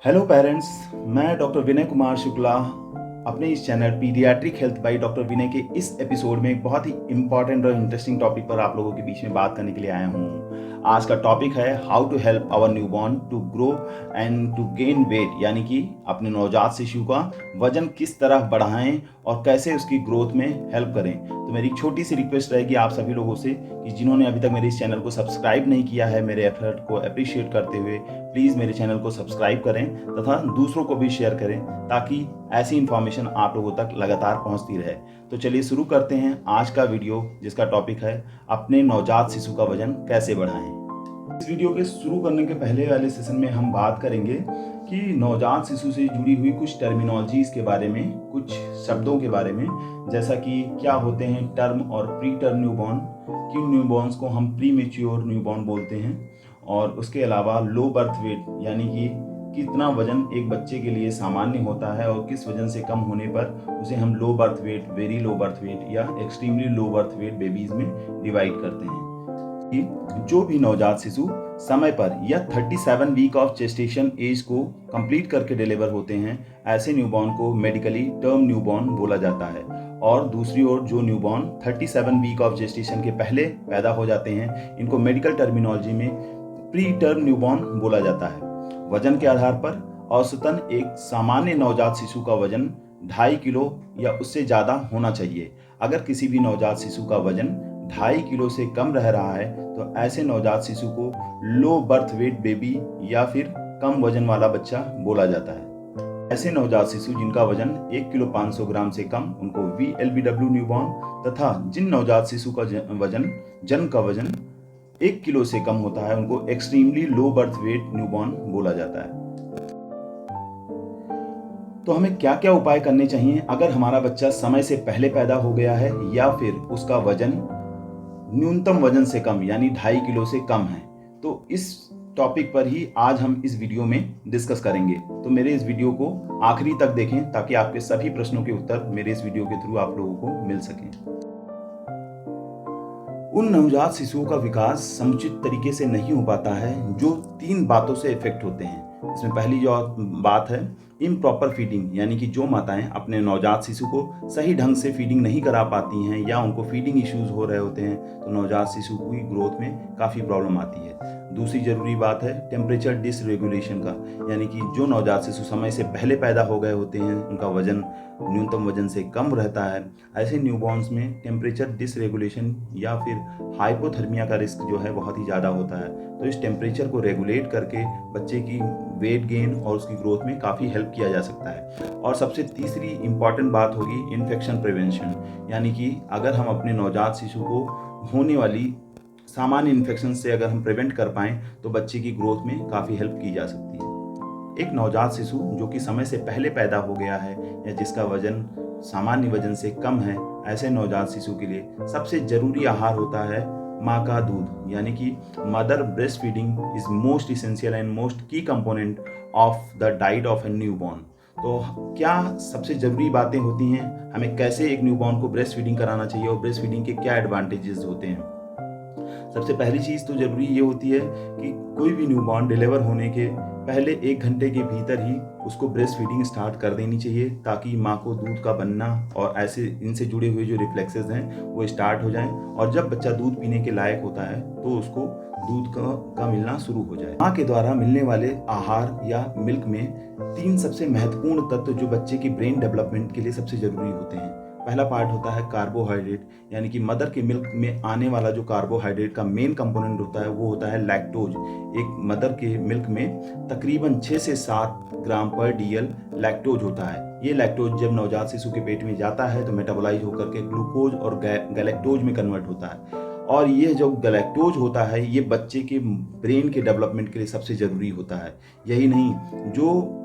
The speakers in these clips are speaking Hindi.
हेलो पेरेंट्स, मैं डॉक्टर विनय कुमार शुक्ला अपने इस channel paediatric health by doctor Vinay के इस एपिसोड में एक बहुत ही इंपॉर्टेंट और इंटरेस्टिंग टॉपिक पर आप लोगों के बीच में बात करने के लिए आया हूँ। आज का टॉपिक है how to help our newborn to grow and to gain weight, यानी कि अपने नवजात शिशु का वजन किस तरह बढ़ाएं और कैसे उसकी ग्रोथ में हेल्प करें। तो मेरी छोटी सी रिक्वेस्ट रहेगी आप सभी लोगों से कि जिन्होंने अभी तक मेरे इस चैनल को सब्सक्राइब नहीं किया है, मेरे एफर्ट को अप्रिशिएट करते हुए प्लीज़ मेरे चैनल को सब्सक्राइब करें तथा दूसरों को भी शेयर करें ताकि ऐसी इन्फॉर्मेशन आप लोगों तक लगातार पहुंचती रहे। तो चलिए शुरू करते हैं आज का वीडियो, जिसका टॉपिक है अपने नवजात शिशु का वजन कैसे बढ़ाएं। इस वीडियो के शुरू करने के पहले वाले सेशन में हम बात करेंगे कि नवजात शिशु से जुड़ी हुई कुछ टर्मिनोलॉजीज के बारे में, कुछ शब्दों के बारे में, जैसा कि क्या होते हैं टर्म और प्री टर्म न्यूबॉर्न, किन न्यूबॉर्न्स को हम प्री मेच्योर न्यूबॉर्न बोलते हैं, और उसके अलावा लो बर्थ वेट यानी कि कितना वजन एक बच्चे के लिए सामान्य होता है और किस वजन से कम होने पर उसे हम low birth weight, very low birth weight या extremely low birth weight babies में डिवाइड करते हैं। कि जो भी नवजात शिशु समय पर या 37 वीक ऑफ जेस्टेशन एज को कंप्लीट करके डिलीवर होते हैं, ऐसे न्यूबॉर्न को मेडिकली टर्म न्यूबॉर्न बोला जाता है। और दूसरी ओर जो न्यूबॉर्न 37 वीक ऑफ जेस्टेशन के पहले पैदा हो जाते हैं, इनको मेडिकल टर्मिनोलॉजी में प्री टर्म न्यूबॉर्न बोला जाता है। वजन के आधार पर औसतन एक सामान्य नवजात शिशु का वजन 2.5 किलो या उससे ज़्यादा होना चाहिए। अगर किसी भी नवजात शिशु का वजन 2.5 किलो से कम रह रहा है तो ऐसे नवजात शिशु को लो बर्थ वेट बेबी या फिर कम वजन वाला बच्चा बोला जाता है। ऐसे नवजात शिशु जिनका वजन 1 किलो 500 ग्राम से कम, उनको VLBW न्यूबॉर्न, तथा जिन नवजात शिशु का जन्म का वजन 1 किलो से कम होता है, उनको extremely low birth wait newborn बोला जाता है। तो हमें क्या क्या उपाय करने चाहिए अगर हमारा बच्चा समय से पहले पैदा हो गया है या फिर उसका वजन न्यूनतम वजन से कम यानी 2.5 किलो से कम है। तो इस टॉपिक पर ही आज हम इस वीडियो में डिस्कस करेंगे। तो मेरे इस वीडियो को आखिरी तक देखें ताकि आपके सभी प्रश्नों के उत्तर मेरे इस वीडियो के थ्रू आप लोगों को मिल सकें। उन नवजात शिशुओं का विकास समुचित तरीके से नहीं हो पाता है जो 3 बातों से इफेक्ट होते हैं। इसमें पहली जो बात है इम्प्रॉपर फीडिंग, यानी कि जो माताएं अपने नवजात शिशु को सही ढंग से फीडिंग नहीं करा पाती हैं या उनको फीडिंग इश्यूज हो रहे होते हैं तो नवजात शिशु की ग्रोथ में काफ़ी प्रॉब्लम आती है। दूसरी जरूरी बात है टेम्परेचर डिसरेगुलेशन का, यानी कि जो नवजात शिशु समय से पहले पैदा हो गए होते हैं, उनका वजन न्यूनतम वजन से कम रहता है, ऐसे न्यूबॉर्न्स में टेम्परेचर डिसरेगुलेशन या फिर हाइपोथर्मिया का रिस्क जो है बहुत ही ज़्यादा होता है। तो इस टेम्परेचर को रेगुलेट करके बच्चे की वेट गेन और उसकी ग्रोथ में काफ़ी हेल्प किया जा सकता है। और सबसे तीसरी इंपॉर्टेंट बात होगी इन्फेक्शन प्रिवेंशन, यानी कि अगर हम अपने नवजात शिशु को होने वाली सामान्य इन्फेक्शन से अगर हम प्रिवेंट कर पाएँ तो बच्चे की ग्रोथ में काफ़ी हेल्प की जा सकती है। एक नवजात शिशु जो कि समय से पहले पैदा हो गया है या जिसका वजन सामान्य वजन से कम है, ऐसे नवजात शिशु के लिए सबसे जरूरी आहार होता है माँ का दूध, यानी कि mother breast feeding is most essential and most key component of the diet of a newborn. तो क्या सबसे ज़रूरी बातें होती हैं, हमें कैसे एक न्यूबॉर्न को ब्रेस्ट फीडिंग कराना चाहिए और ब्रेस्ट फीडिंग के क्या एडवांटेजेस होते हैं। सबसे पहली चीज़ तो जरूरी ये होती है कि कोई भी न्यूबॉर्न डिलीवर होने के पहले 1 घंटे के भीतर ही उसको ब्रेस्ट फीडिंग स्टार्ट कर देनी चाहिए ताकि माँ को दूध का बनना और ऐसे इनसे जुड़े हुए जो रिफ्लेक्सेस हैं वो स्टार्ट हो जाएं, और जब बच्चा दूध पीने के लायक होता है तो उसको दूध का मिलना शुरू हो जाए। माँ के द्वारा मिलने वाले आहार या मिल्क में 3 सबसे महत्वपूर्ण तत्व जो बच्चे की ब्रेन डेवलपमेंट के लिए सबसे जरूरी होते हैं। पहला पार्ट होता है कार्बोहाइड्रेट, यानी कि मदर के मिल्क में आने वाला जो कार्बोहाइड्रेट का मेन कंपोनेंट होता है वो होता है लैक्टोज। एक मदर के मिल्क में तकरीबन 6 से 7 ग्राम पर DL लैक्टोज होता है। ये लैक्टोज जब नवजात शिशु के पेट में जाता है तो मेटाबोलाइज होकर के ग्लूकोज और गैलेक्टोज में कन्वर्ट होता है, और ये जो गैलेक्टोज होता है ये बच्चे के ब्रेन के डेवलपमेंट के लिए सबसे ज़रूरी होता है। यही नहीं, जो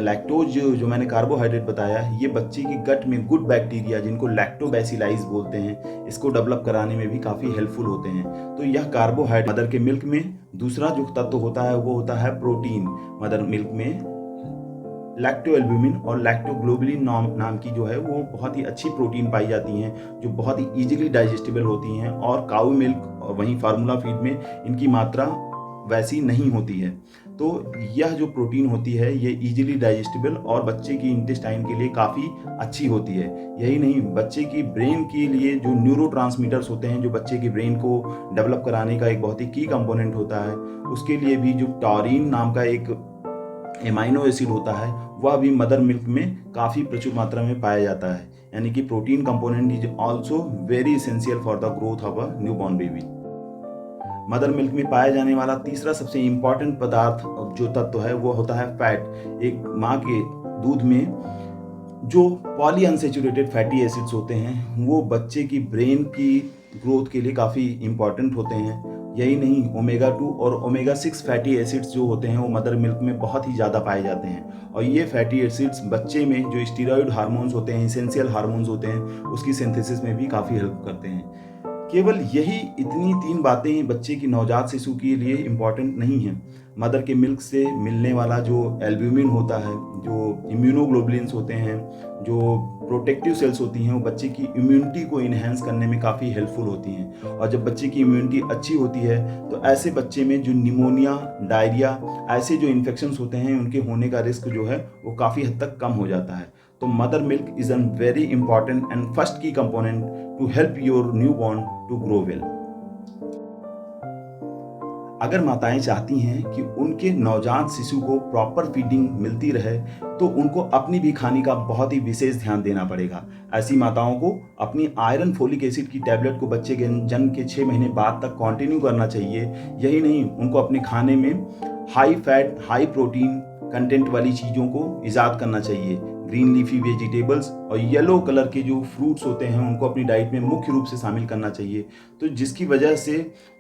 लैक्टोज जो मैंने कार्बोहाइड्रेट बताया, ये बच्चे की गट में गुड बैक्टीरिया जिनको लैक्टोबैसिलाइज बोलते हैं, इसको डेवलप कराने में भी काफ़ी हेल्पफुल होते हैं। तो यह कार्बोहाइड्रेट मदर के मिल्क में। दूसरा जो तत्व होता है वो होता है प्रोटीन। मदर मिल्क में लैक्टोएल्ब्यूमिन और लैक्टोग्लोबुलिन नाम की जो है वो बहुत ही अच्छी प्रोटीन पाई जाती हैं जो बहुत ही ईजिली डाइजेस्टेबल होती हैं, और काऊ मिल्क और वहीं फार्मूला फीड में इनकी मात्रा वैसी नहीं होती है। तो यह जो प्रोटीन होती है ये इजीली डाइजेस्टेबल और बच्चे की इंटेस्टाइन के लिए काफ़ी अच्छी होती है। यही नहीं, बच्चे की ब्रेन के लिए जो न्यूरोट्रांसमीटर्स होते हैं, जो बच्चे की ब्रेन को डेवलप कराने का एक बहुत ही की कंपोनेंट होता है, उसके लिए भी जो टॉरिन नाम का एक एमाइनो एसिड होता है वह भी मदर मिल्क में काफ़ी प्रचुर मात्रा में पाया जाता है। यानी कि protein component is also very essential for the growth of a newborn baby. Mother milk में पाया जाने वाला तीसरा सबसे इम्पॉर्टेंट पदार्थ जो तत्व है वो होता है फैट। एक माँ के दूध में जो पॉली अनसेचुरेटेड फैटी एसिड्स होते हैं वो बच्चे की ब्रेन की ग्रोथ के लिए काफ़ी इम्पॉर्टेंट होते हैं। यही नहीं, ओमेगा 2 और ओमेगा 6 फैटी एसिड्स जो होते हैं वो मदर मिल्क में बहुत ही ज़्यादा पाए जाते हैं। और ये फैटी एसिड्स बच्चे में जो स्टीरॉयड हार्मोन्स होते हैं, इसेंशियल हार्मोन्स होते हैं, उसकी सिंथेसिस में भी काफ़ी हेल्प करते हैं। केवल यही इतनी 3 बातें बच्चे की नवजात शिशु के लिए इम्पॉर्टेंट नहीं हैं। मदर के मिल्क से मिलने वाला जो एल्ब्यूमिन होता है, जो इम्यूनोग्लोबुलिन्स होते हैं, जो प्रोटेक्टिव सेल्स होती हैं, वो बच्चे की इम्यूनिटी को इन्हेंस करने में काफ़ी हेल्पफुल होती हैं। और जब बच्चे की इम्यूनिटी अच्छी होती है तो ऐसे बच्चे में जो निमोनिया, डायरिया, ऐसे जो इन्फेक्शंस होते हैं उनके होने का रिस्क जो है वो काफ़ी हद तक कम हो जाता है। तो mother milk is an very important and first key component to help your newborn to grow well. अगर माताएं चाहती हैं कि उनके नवजात शिशु को प्रॉपर फीडिंग मिलती रहे तो उनको अपनी भी खाने का बहुत ही विशेष ध्यान देना पड़ेगा। ऐसी माताओं को अपनी आयरन फोलिक एसिड की टैबलेट को बच्चे के जन्म के 6 महीने बाद तक कंटिन्यू करना चाहिए। यही नहीं, उनको अपने खाने में high fat, high protein content वाली चीज़ों को ईजाद करना चाहिए। ग्रीन लीफी वेजिटेबल्स और येलो कलर के जो फ्रूट्स होते हैं उनको अपनी डाइट में मुख्य रूप से शामिल करना चाहिए। तो जिसकी वजह से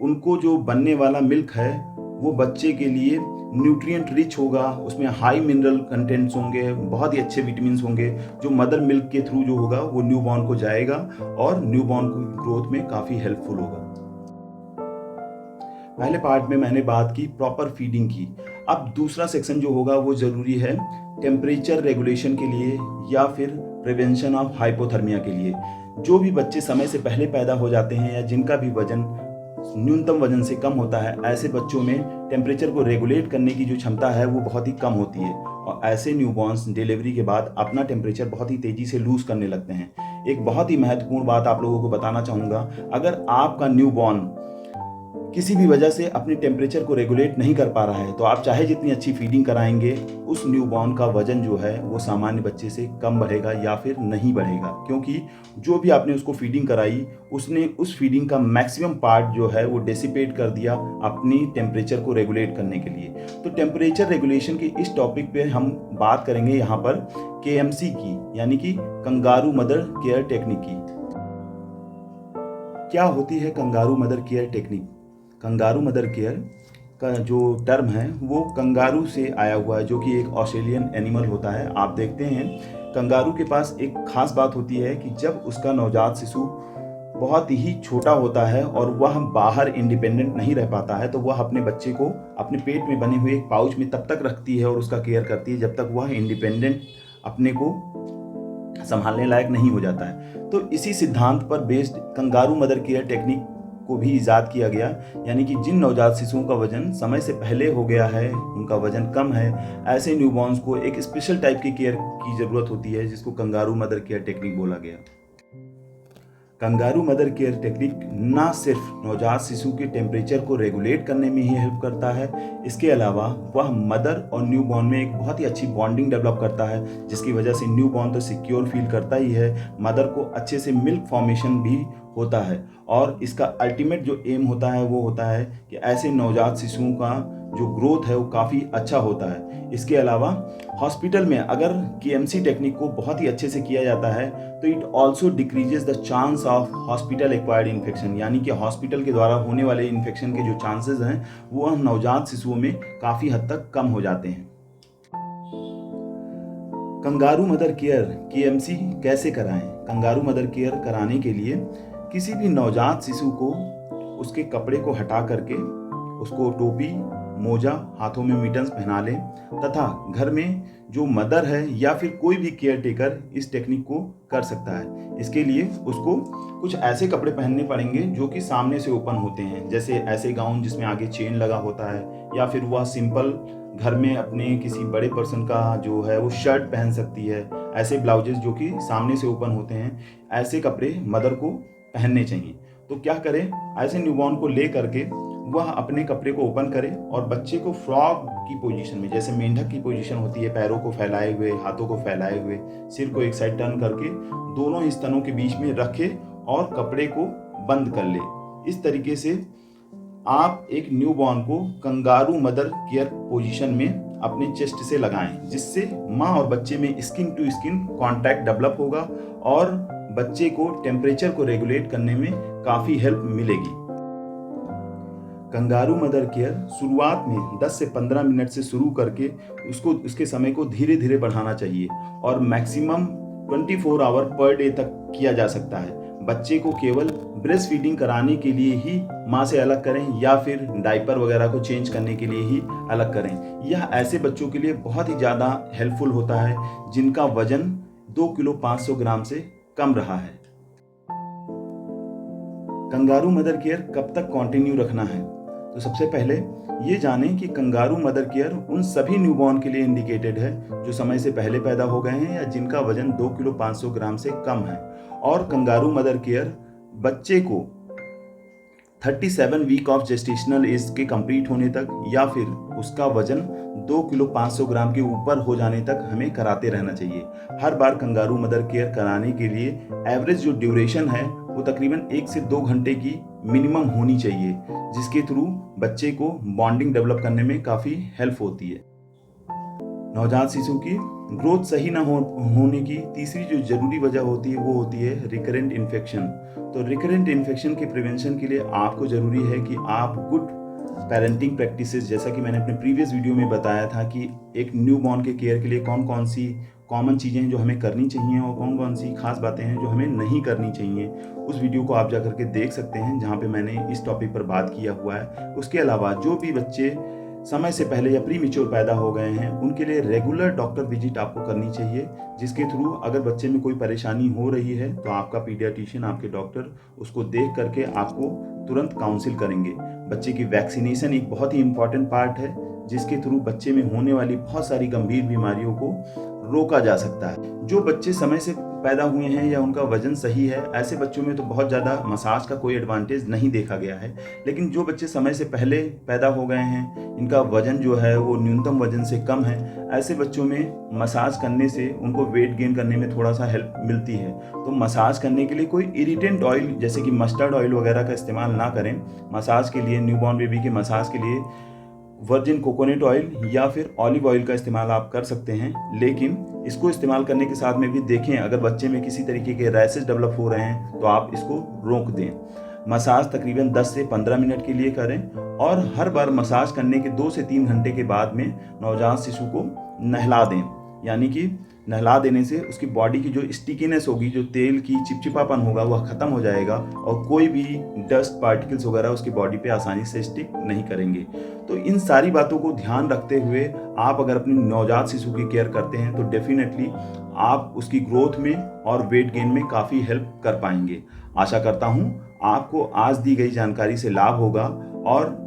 उनको जो बनने वाला मिल्क है वो बच्चे के लिए न्यूट्रिएंट रिच होगा, उसमें हाई मिनरल कंटेंट्स होंगे, बहुत ही अच्छे विटामिन्स होंगे, जो मदर मिल्क के थ्रू जो होगा वो न्यूबॉर्न को जाएगा और न्यूबॉर्न की ग्रोथ में काफ़ी हेल्पफुल होगा। पहले पार्ट में मैंने बात की प्रॉपर फीडिंग की। अब दूसरा सेक्शन जो होगा वो ज़रूरी है टेम्परेचर रेगुलेशन के लिए या फिर प्रिवेंशन ऑफ हाइपोथर्मिया के लिए। जो भी बच्चे समय से पहले पैदा हो जाते हैं या जिनका भी वजन न्यूनतम वजन से कम होता है, ऐसे बच्चों में टेम्परेचर को रेगुलेट करने की जो क्षमता है वो बहुत ही कम होती है और ऐसे न्यूबॉर्न्स डिलीवरी के बाद अपना टेम्परेचर बहुत ही तेज़ी से लूज़ करने लगते हैं। एक बहुत ही महत्वपूर्ण बात आप लोगों को बताना चाहूँगा, अगर आपका न्यूबॉर्न किसी भी वजह से अपने टेम्परेचर को रेगुलेट नहीं कर पा रहा है तो आप चाहे जितनी अच्छी फीडिंग कराएंगे, उस न्यूबॉर्न का वजन जो है वो सामान्य बच्चे से कम बढ़ेगा या फिर नहीं बढ़ेगा, क्योंकि जो भी आपने उसको फीडिंग कराई उसने उस फीडिंग का मैक्सिमम पार्ट जो है वो डेसिपेट कर दिया अपनी टेम्परेचर को रेगुलेट करने के लिए। तो टेम्परेचर रेगुलेशन के इस टॉपिक पे हम बात करेंगे यहाँ पर KMC की, यानी कि कंगारू मदर केयर टेक्निक की। क्या होती है kangaroo mother care technique? Kangaroo mother care का जो टर्म है वो कंगारू से आया हुआ है, जो कि एक ऑस्ट्रेलियन एनिमल होता है। आप देखते हैं कंगारू के पास एक खास बात होती है कि जब उसका नवजात शिशु बहुत ही छोटा होता है और वह बाहर इंडिपेंडेंट नहीं रह पाता है तो वह अपने बच्चे को अपने पेट में बने हुए एक पाउच में तब तक रखती है और उसका केयर करती है जब तक वह इंडिपेंडेंट अपने को संभालने लायक नहीं हो जाता है। तो इसी सिद्धांत पर based kangaroo mother care technique को भी इजाद किया गया, यानी कि जिन नवजात शिशुओं का वजन समय से पहले हो गया है, उनका वजन कम है, ऐसे न्यूबॉर्न्स को एक स्पेशल टाइप की केयर की ज़रूरत होती है जिसको कंगारू मदर केयर टेक्निक बोला गया। कंगारू मदर केयर टेक्निक ना सिर्फ नवजात शिशु के टेम्परेचर को रेगुलेट करने में ही हेल्प करता है, इसके अलावा वह मदर और न्यूबॉर्न में एक बहुत ही अच्छी बॉन्डिंग डेवलप करता है, जिसकी वजह से न्यूबॉर्न तो सिक्योर फील करता ही है, मदर को अच्छे से मिल्क फॉर्मेशन भी होता है और इसका अल्टीमेट जो एम होता है वो होता है कि ऐसे नवजात शिशुओं का जो ग्रोथ है वो काफ़ी अच्छा होता है। इसके अलावा हॉस्पिटल में अगर KMC टेक्निक को बहुत ही अच्छे से किया जाता है तो it also decreases the chance of hospital acquired infection, यानी कि हॉस्पिटल के द्वारा होने वाले इन्फेक्शन के जो चांसेस हैं वो नवजात शिशुओं में काफ़ी हद तक कम हो जाते हैं। कंगारू मदर केयर KMC कैसे कराएं? कंगारू मदर केयर कराने के लिए किसी भी नवजात शिशु को उसके कपड़े को हटा करके उसको टोपी, मोजा, हाथों में मिटन्स पहना लें तथा घर में जो मदर है या फिर कोई भी केयर टेकर इस टेक्निक को कर सकता है। इसके लिए उसको कुछ ऐसे कपड़े पहनने पड़ेंगे जो कि सामने से ओपन होते हैं, जैसे ऐसे गाउन जिसमें आगे चेन लगा होता है, या फिर वह सिंपल घर में अपने किसी बड़े पर्सन का जो है वो शर्ट पहन सकती है। ऐसे ब्लाउजेस जो कि सामने से ओपन होते हैं, ऐसे कपड़े मदर को पहनने चाहिए। तो क्या करें, ऐसे न्यूबॉर्न को ले करके वह अपने कपड़े को ओपन करे और बच्चे को फ्रॉग की पोजीशन में, जैसे मेंढक की पोजीशन होती है, पैरों को फैलाए हुए, हाथों को फैलाए हुए, सिर को एक साइड टर्न करके दोनों ही स्तनों के बीच में रखे और कपड़े को बंद कर ले। इस तरीके से आप एक न्यूबॉर्न को कंगारू मदर केयर पोजीशन में अपने चेस्ट से लगाएं, जिससे माँ और बच्चे में skin to skin contact develop होगा और बच्चे को टेम्परेचर को रेगुलेट करने में काफ़ी हेल्प मिलेगी। कंगारू मदर केयर शुरुआत में 10 से 15 मिनट से शुरू करके उसके समय को धीरे धीरे बढ़ाना चाहिए और मैक्सिमम 24 आवर पर डे तक किया जा सकता है। बच्चे को केवल ब्रेस्ट फीडिंग कराने के लिए ही माँ से अलग करें या फिर डायपर वगैरह को चेंज करने के लिए ही अलग करें। यह ऐसे बच्चों के लिए बहुत ही ज़्यादा हेल्पफुल होता है जिनका वजन 2 किलो 500 ग्राम से कम रहा है। कंगारू मदर केयर कब तक कंटिन्यू रखना है? तो सबसे पहले ये जानें कि कंगारू मदर केयर उन सभी न्यूबॉर्न के लिए इंडिकेटेड है जो समय से पहले पैदा हो गए हैं या जिनका वजन 2 किलो 500 ग्राम से कम है। और कंगारू मदर केयर बच्चे को 37 वीक ऑफ जेस्टेशनल एज के कंप्लीट होने तक या फिर उसका वजन 2 किलो 500 ग्राम के ऊपर हो जाने तक हमें कराते रहना चाहिए। हर बार कंगारू मदर केयर कराने के लिए एवरेज जो ड्यूरेशन है वो तकरीबन 1 से 2 घंटे की मिनिमम होनी चाहिए, जिसके थ्रू बच्चे को बॉन्डिंग डेवलप करने में काफ़ी हेल्प होती है। नवजात शिशु की ग्रोथ सही ना होने की तीसरी जो जरूरी वजह होती है वो होती है रिकरेंट इन्फेक्शन। तो रिकरेंट इन्फेक्शन के प्रिवेंशन के लिए आपको ज़रूरी है कि आप गुड पेरेंटिंग प्रैक्टिसेस, जैसा कि मैंने अपने प्रीवियस वीडियो में बताया था कि एक न्यूबॉर्न के केयर के लिए कौन कौन सी कॉमन चीज़ें हैं जो हमें करनी चाहिए और कौन कौन सी खास बातें हैं जो हमें नहीं करनी चाहिए, उस वीडियो को आप जा करके देख सकते हैं जहाँ पे मैंने इस टॉपिक पर बात किया हुआ है। उसके अलावा जो भी बच्चे समय से पहले या प्री मैच्योर पैदा हो गए हैं उनके लिए रेगुलर डॉक्टर विजिट आपको करनी चाहिए, जिसके थ्रू अगर बच्चे में कोई परेशानी हो रही है तो आपका पीडियाट्रिशियन, आपके डॉक्टर उसको देख करके आपको तुरंत काउंसिल करेंगे। बच्चे की वैक्सीनेशन एक बहुत ही इंपॉर्टेंट पार्ट है जिसके थ्रू बच्चे में होने वाली बहुत सारी गंभीर बीमारियों को रोका जा सकता है। जो बच्चे समय से पैदा हुए हैं या उनका वजन सही है, ऐसे बच्चों में तो बहुत ज़्यादा मसाज का कोई एडवांटेज नहीं देखा गया है। लेकिन जो बच्चे समय से पहले पैदा हो गए हैं, इनका वजन जो है वो न्यूनतम वजन से कम है, ऐसे बच्चों में मसाज करने से उनको वेट गेन करने में थोड़ा सा हेल्प मिलती है। तो मसाज करने के लिए कोई इरिटेंट ऑयल जैसे कि मस्टर्ड ऑयल वगैरह का इस्तेमाल ना करें। मसाज के लिए, न्यूबॉर्न बेबी के मसाज के लिए वर्जिन कोकोनट ऑयल या फिर ऑलिव ऑयल का इस्तेमाल आप कर सकते हैं, लेकिन इसको इस्तेमाल करने के साथ में भी देखें अगर बच्चे में किसी तरीके के रैशेस डेवलप हो रहे हैं तो आप इसको रोक दें। मसाज तकरीबन 10 से 15 मिनट के लिए करें और हर बार मसाज करने के 2 से 3 घंटे के बाद में नवजात शिशु को नहला दें। यानी कि नहला देने से उसकी बॉडी की जो स्टिकीनेस होगी, जो तेल की चिपचिपापन होगा, वह खत्म हो जाएगा और कोई भी डस्ट पार्टिकल्स वगैरह उसकी बॉडी पे आसानी से स्टिक नहीं करेंगे। तो इन सारी बातों को ध्यान रखते हुए आप अगर अपनी नवजात शिशु की केयर करते हैं तो डेफिनेटली आप उसकी ग्रोथ में और वेट गेन में काफ़ी हेल्प कर पाएंगे। आशा करता हूँ आपको आज दी गई जानकारी से लाभ होगा और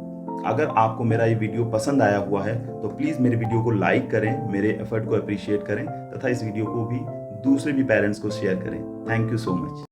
अगर आपको मेरा ये वीडियो पसंद आया हुआ है तो प्लीज़ मेरे वीडियो को लाइक करें, मेरे एफर्ट को अप्रिशिएट करें तथा इस वीडियो को भी दूसरे भी पेरेंट्स को शेयर करें। Thank you so much.